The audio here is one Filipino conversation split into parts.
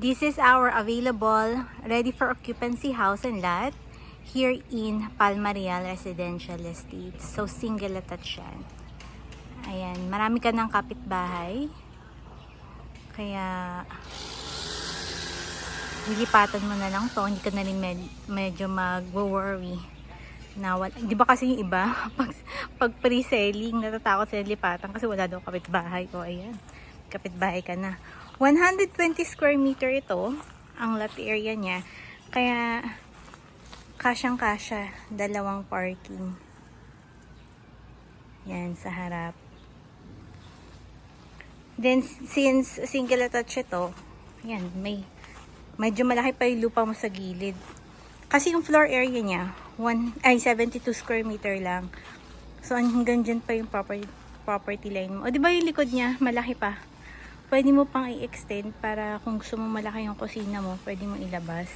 This is our available ready for occupancy house and lot here in Palma Real Residential Estate. So single attached yan. Ayan, marami ka ng kapitbahay. Kaya lilipatan mo na lang to, hindi ka na rin medyo mag-worry na wala. Di ba kasi yung iba pag pre-selling natatakot sila lipatan kasi wala daw kapitbahay. O ayan, kapitbahay ka na. 120 square meter ito ang lot area niya, kaya kasyang-kasya, dalawang parking yan sa harap. Then since single attached ito, yan, medyo malaki pa yung lupa mo sa gilid kasi yung floor area niya 72 square meter lang. So hanggang dyan pa yung property line mo. O diba yung likod niya malaki pa, pwede mo pang i-extend para kung gusto mo malaki yung kusina mo, pwede mo ilabas.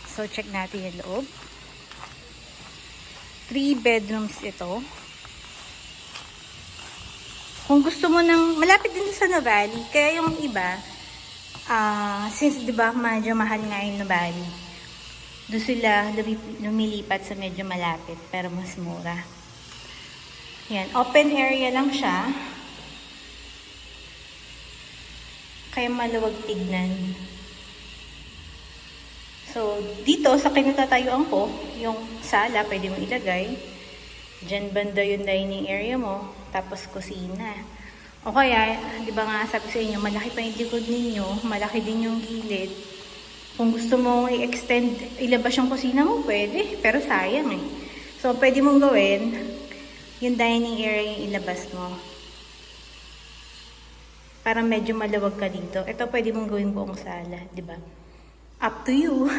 So check natin yung loob. 3 bedrooms ito. Kung gusto mo ng malapit din sa Nuvali, kaya yung iba since diba medyo mahal nga yung Nuvali, doon sila lumilipat sa medyo malapit pero mas mura. Yan, open area lang siya, kaya maluwag tignan. So dito sa kinatatayuan ko, yung sala pwede mo ilagay dyan, banda yung dining area mo, tapos kusina. O kaya, di ba nga sabi sa inyo, malaki pa yung likod ninyo, malaki din yung gilid. Kung gusto mo i-extend, ilabas yung kusina mo, pwede. Pero sayang eh. So, pwede mong gawin, yung dining area yung ilabas mo. Para medyo maluwag ka dito. Ito pwede mong gawin buong sala, di ba? Up to you.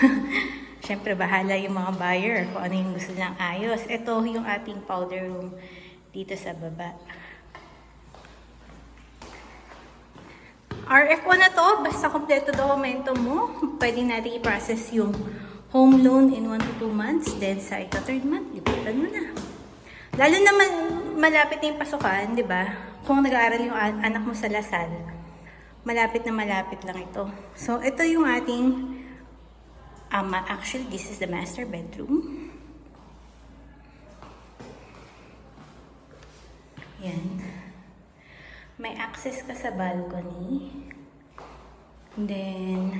Siyempre, bahala yung mga buyer kung ano yung gusto nilang ayos. Ito yung ating powder room dito sa baba. RF1 na to, basta kompleto dokumento mo, pwede natin i-process yung home loan in 1 to 2 months. Then sa ito, 3rd month, liputan mo na. Lalo na malapit na yung pasukan, di ba? Kung nag-aaral yung anak mo sa Lasal, malapit na malapit lang ito. So, ito yung ating actually, this is the master bedroom. Yan. May access ka sa balcony. Then,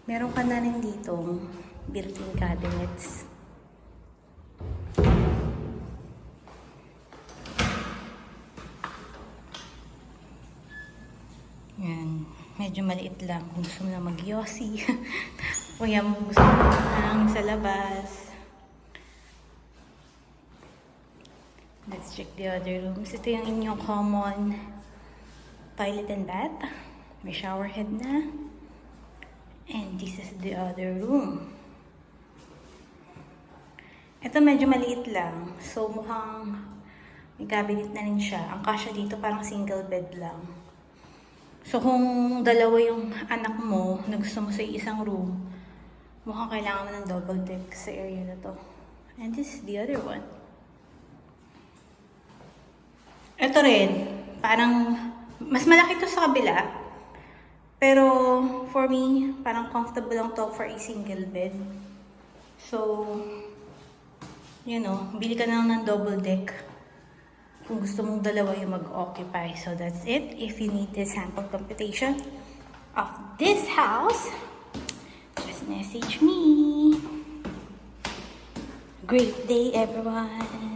meron ka na rin ditong built-in cabinets. Yan. Medyo maliit lang kung gusto mo na mag-yossi. Kaya mo gusto mo lang sa labas. Let's check the other rooms. Ito yung inyong common toilet and bath. May shower head na. And this is the other room. Ito medyo maliit lang. So mukhang may cabinet na rin siya. Ang kasya dito parang single bed lang. So kung dalawa yung anak mo na gusto mo sa isang room, mukhang kailangan mo ng double deck sa area na to. And this is the other one. Ito rin, parang mas malaki to sa kabila. Pero for me, parang comfortable lang to for a single bed. So, you know, bili ka na lang ng double deck kung gusto mong dalawa yung mag-occupy. So that's it. If you need the sample computation of this house, just message me. Great day, everyone.